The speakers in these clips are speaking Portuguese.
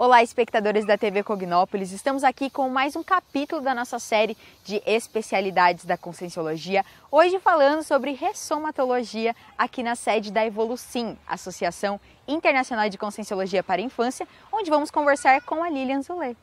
Olá, espectadores da TV Cognópolis, estamos aqui com mais um capítulo da nossa série de especialidades da Conscienciologia, hoje falando sobre ressomatologia aqui na sede da Evolucim, Associação Internacional de Conscienciologia para a Infância, onde vamos conversar com a Lilian Zulê.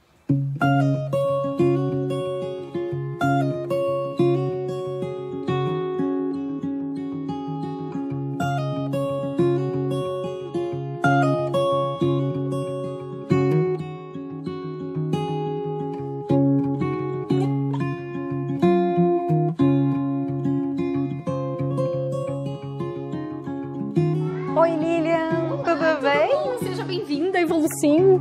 Oi, Lilian, tudo bem? Seja bem-vinda à Evolucim.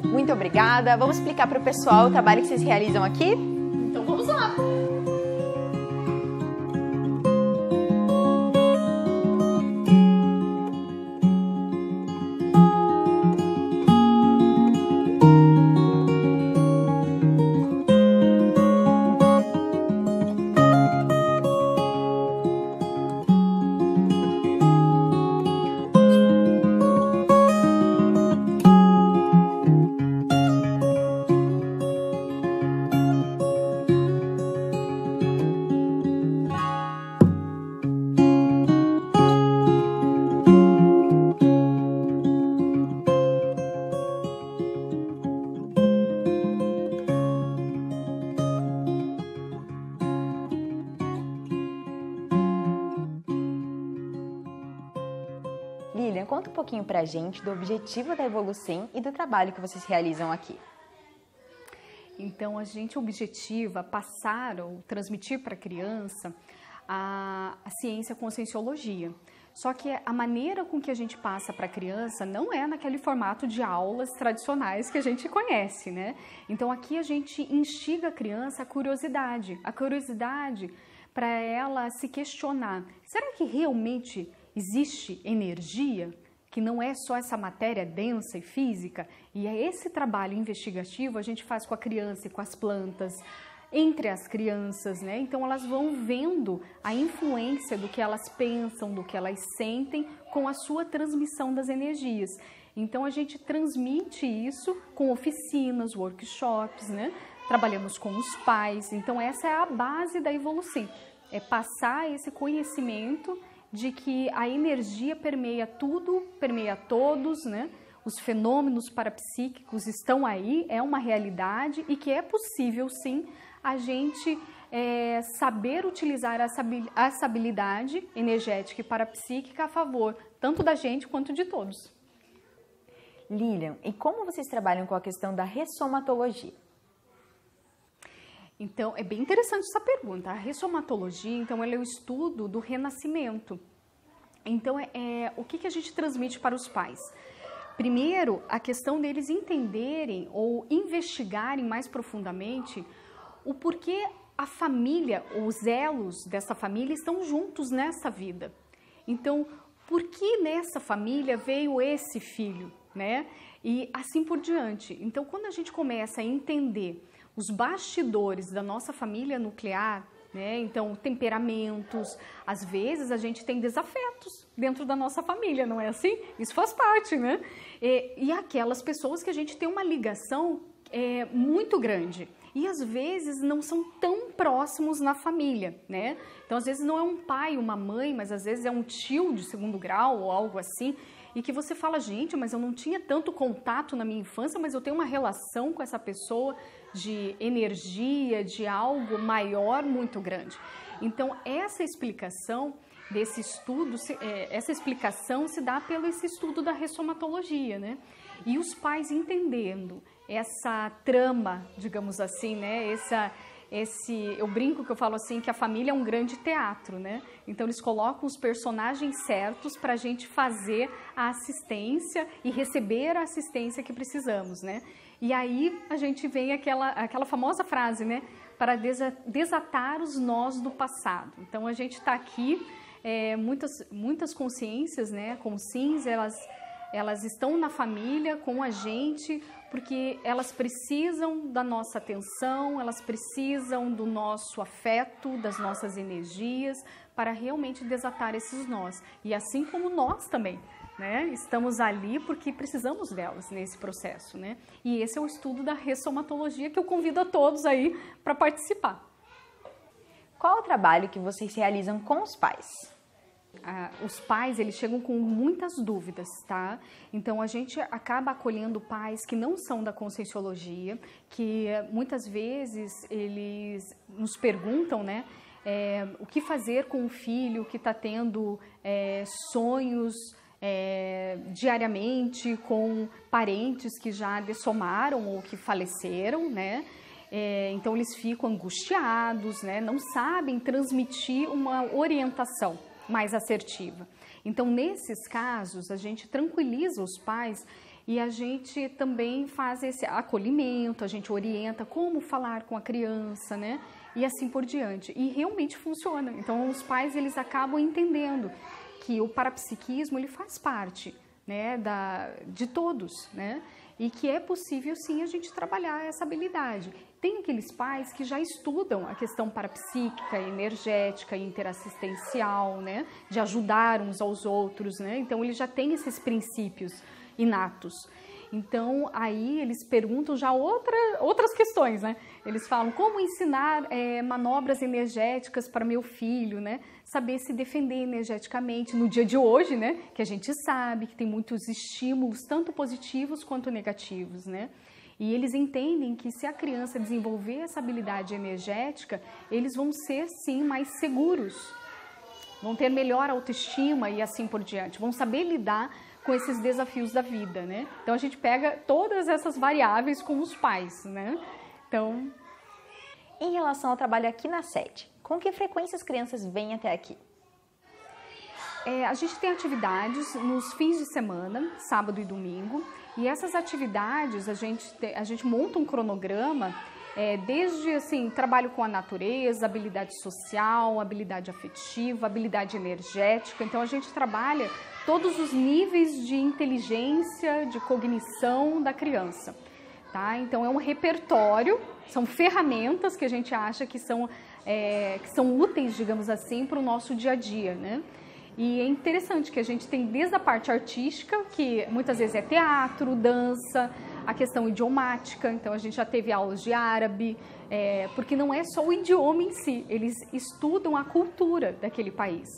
Muito obrigada. Vamos explicar para o pessoal o trabalho que vocês realizam aqui? Então vamos lá. Lilian, conta um pouquinho pra gente do objetivo da Evolucim e do trabalho que vocês realizam aqui. Então, a gente objetiva passar ou transmitir para a criança a ciência Conscienciologia. Só que a maneira com que a gente passa para a criança não é naquele formato de aulas tradicionais que a gente conhece, né? Então, aqui a gente instiga a criança a curiosidade para ela se questionar. Será que realmente existe energia, que não é só essa matéria densa e física? E é esse trabalho investigativo a gente faz com a criança e com as plantas, entre as crianças, né? Então elas vão vendo a influência do que elas pensam, do que elas sentem com a sua transmissão das energias. Então a gente transmite isso com oficinas, workshops, né? Trabalhamos com os pais. Então essa é a base da Evolucim, é passar esse conhecimento de que a energia permeia tudo, permeia todos, né? Os fenômenos parapsíquicos estão aí, é uma realidade e que é possível sim a gente saber utilizar essa habilidade energética e parapsíquica a favor tanto da gente quanto de todos. Lilian, e como vocês trabalham com a questão da ressomatologia? Então, é bem interessante essa pergunta. A ressomatologia, então, ela é o estudo do renascimento. Então, o que a gente transmite para os pais? Primeiro, a questão deles entenderem ou investigarem mais profundamente o porquê a família, os elos dessa família estão juntos nessa vida. Então, por que nessa família veio esse filho, né? E assim por diante. Então, quando a gente começa a entender os bastidores da nossa família nuclear, né? Então, temperamentos, às vezes a gente tem desafetos dentro da nossa família, não é assim? Isso faz parte, né? E aquelas pessoas que a gente tem uma ligação muito grande e às vezes não são tão próximos na família, né? Então, às vezes não é um pai, uma mãe, mas às vezes é um tio de segundo grau ou algo assim, e que você fala, gente, mas eu não tinha tanto contato na minha infância, mas eu tenho uma relação com essa pessoa de energia, de algo maior, muito grande. Então, essa explicação desse estudo, essa explicação se dá pelo esse estudo da ressomatologia, né? E os pais entendendo essa trama, digamos assim, né? Eu brinco que eu falo assim, que a família é um grande teatro, né? Então eles colocam os personagens certos para a gente fazer a assistência e receber a assistência que precisamos, né? E aí a gente vem aquela famosa frase, né? Para desatar os nós do passado. Então a gente está aqui, muitas consciências, né? Consciências, elas estão na família com a gente, porque elas precisam da nossa atenção, elas precisam do nosso afeto, das nossas energias, para realmente desatar esses nós. E assim como nós também, né? Estamos ali porque precisamos delas nesse processo, né? E esse é o estudo da ressomatologia que eu convido a todos aí para participar. Qual o trabalho que vocês realizam com os pais? Os pais, eles chegam com muitas dúvidas, tá? Então, a gente acaba acolhendo pais que não são da Conscienciologia, que muitas vezes eles nos perguntam, né? O que fazer com um filho que está tendo sonhos diariamente com parentes que já dessomaram ou que faleceram, né? Então, eles ficam angustiados, né? Não sabem transmitir uma orientação mais assertiva. Então, nesses casos, a gente tranquiliza os pais e a gente também faz esse acolhimento, a gente orienta como falar com a criança, né? E assim por diante. E realmente funciona. Então, os pais, eles acabam entendendo que o parapsiquismo, ele faz parte, né, de todos, né? E que é possível, sim, a gente trabalhar essa habilidade. Tem aqueles pais que já estudam a questão parapsíquica, energética, interassistencial, né? De ajudar uns aos outros, né? Então, eles já têm esses princípios inatos. Então, aí eles perguntam já outras questões, né? Eles falam como ensinar manobras energéticas para meu filho, né? Saber se defender energeticamente no dia de hoje, né? Que a gente sabe que tem muitos estímulos, tanto positivos quanto negativos, né? E eles entendem que se a criança desenvolver essa habilidade energética, eles vão ser, sim, mais seguros, vão ter melhor autoestima e assim por diante, vão saber lidar com esses desafios da vida, né? Então, a gente pega todas essas variáveis com os pais, né? Então, em relação ao trabalho aqui na sede, com que frequência as crianças vêm até aqui? A gente tem atividades nos fins de semana, sábado e domingo, e essas atividades a gente monta um cronograma desde assim, trabalho com a natureza, habilidade social, habilidade afetiva, habilidade energética. Então, a gente trabalha todos os níveis de inteligência, de cognição da criança. Tá? Então, é um repertório, são ferramentas que a gente acha que são úteis, digamos assim, para o nosso dia a dia, né? E é interessante que a gente tem desde a parte artística, que muitas vezes é teatro, dança, a questão idiomática, então a gente já teve aulas de árabe, porque não é só o idioma em si, eles estudam a cultura daquele país.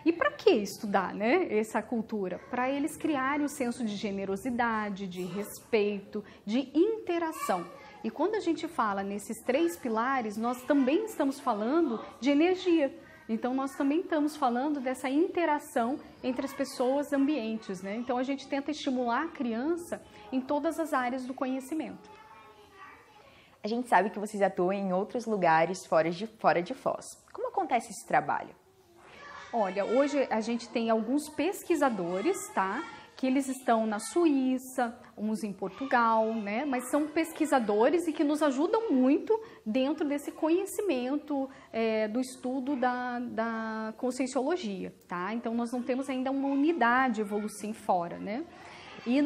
E para que estudar, né, essa cultura? Para eles criarem o senso de generosidade, de respeito, de interação. E quando a gente fala nesses 3 pilares, nós também estamos falando de energia. Então, nós também estamos falando dessa interação entre as pessoas e ambientes, né? Então, a gente tenta estimular a criança em todas as áreas do conhecimento. A gente sabe que vocês atuam em outros lugares fora de Foz. Como acontece esse trabalho? Olha, hoje a gente tem alguns pesquisadores, tá? Que eles estão na Suíça, uns em Portugal, né? Mas são pesquisadores e que nos ajudam muito dentro desse conhecimento do estudo da Conscienciologia, tá? Então, nós não temos ainda uma unidade Evolucim fora, né? E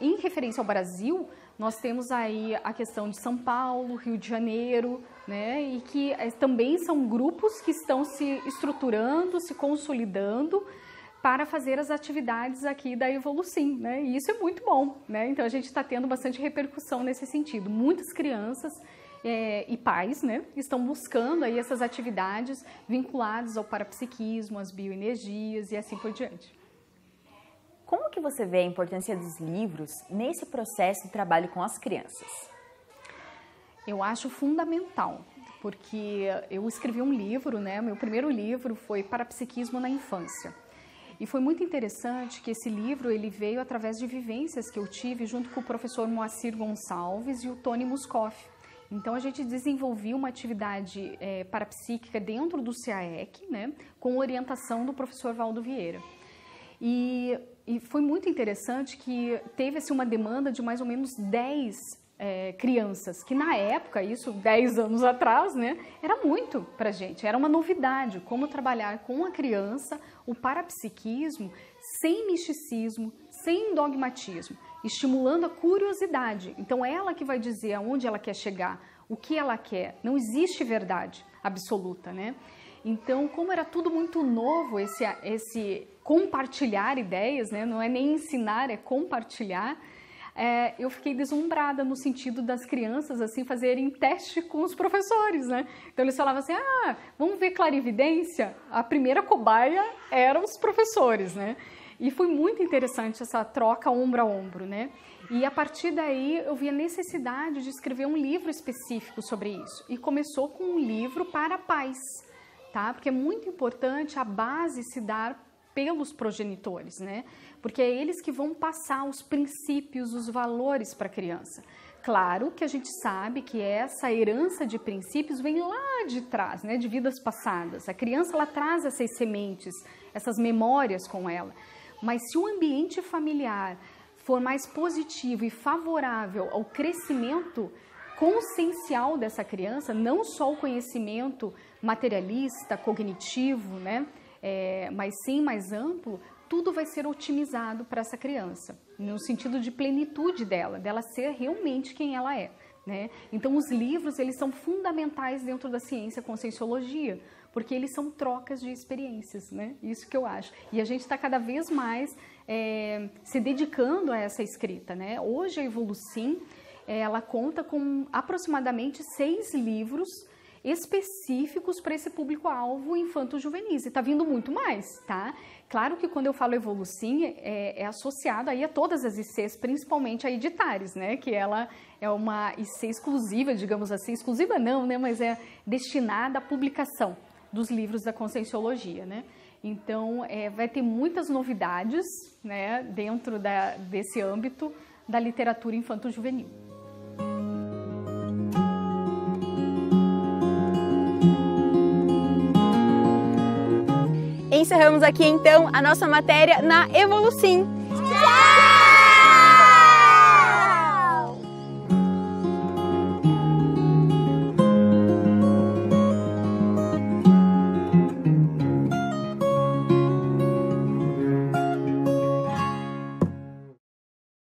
em referência ao Brasil, nós temos aí a questão de São Paulo, Rio de Janeiro, né? E que também são grupos que estão se estruturando, se consolidando para fazer as atividades aqui da Evolucim, né? E isso é muito bom, né? Então, a gente está tendo bastante repercussão nesse sentido. Muitas crianças e pais, né, estão buscando aí essas atividades vinculadas ao parapsiquismo, às bioenergias e assim por diante. Como que você vê a importância dos livros nesse processo de trabalho com as crianças? Eu acho fundamental, porque eu escrevi um livro, né? Meu primeiro livro foi Parapsiquismo na Infância. E foi muito interessante que esse livro ele veio através de vivências que eu tive junto com o professor Moacir Gonçalves e o Tony Muscoff. Então, a gente desenvolveu uma atividade parapsíquica dentro do CAEC, né, com orientação do professor Valdo Vieira. E foi muito interessante que teve assim, uma demanda de mais ou menos 10 crianças, que na época, isso 10 anos atrás, né, era muito pra gente, era uma novidade, como trabalhar com a criança o parapsiquismo sem misticismo, sem dogmatismo, estimulando a curiosidade. Então, ela que vai dizer aonde ela quer chegar, o que ela quer, não existe verdade absoluta, né? Então, como era tudo muito novo, esse compartilhar ideias, né? Não é nem ensinar, é compartilhar, eu fiquei deslumbrada no sentido das crianças assim fazerem teste com os professores, né? Então eles falavam assim, vamos ver clarividência? A primeira cobaia eram os professores, né? E foi muito interessante essa troca ombro a ombro, né? E a partir daí eu vi a necessidade de escrever um livro específico sobre isso. E começou com um livro para pais, tá? Porque é muito importante a base se dar pelos progenitores, né? Porque é eles que vão passar os princípios, os valores para a criança. Claro que a gente sabe que essa herança de princípios vem lá de trás, né? De vidas passadas. A criança, ela traz essas sementes, essas memórias com ela. Mas se o ambiente familiar for mais positivo e favorável ao crescimento consciencial dessa criança, não só o conhecimento materialista, cognitivo, né? Mas sim mais amplo, tudo vai ser otimizado para essa criança, no sentido de plenitude dela ser realmente quem ela é, né? Então os livros, eles são fundamentais dentro da ciência conscienciologia, porque eles são trocas de experiências, né? Isso que eu acho. E a gente está cada vez mais se dedicando a essa escrita, né? Hoje a Evolucim, ela conta com aproximadamente 6 livros específicos para esse público-alvo infanto-juvenis, e está vindo muito mais, tá? Claro que quando eu falo Evolucim, é associado aí a todas as ICs, principalmente a Editares, né? Que ela é uma IC exclusiva, digamos assim, exclusiva não, né? Mas é destinada à publicação dos livros da Conscienciologia, né? Então, vai ter muitas novidades, né? Dentro desse âmbito da literatura infanto-juvenil. Encerramos aqui então a nossa matéria na Evolucim.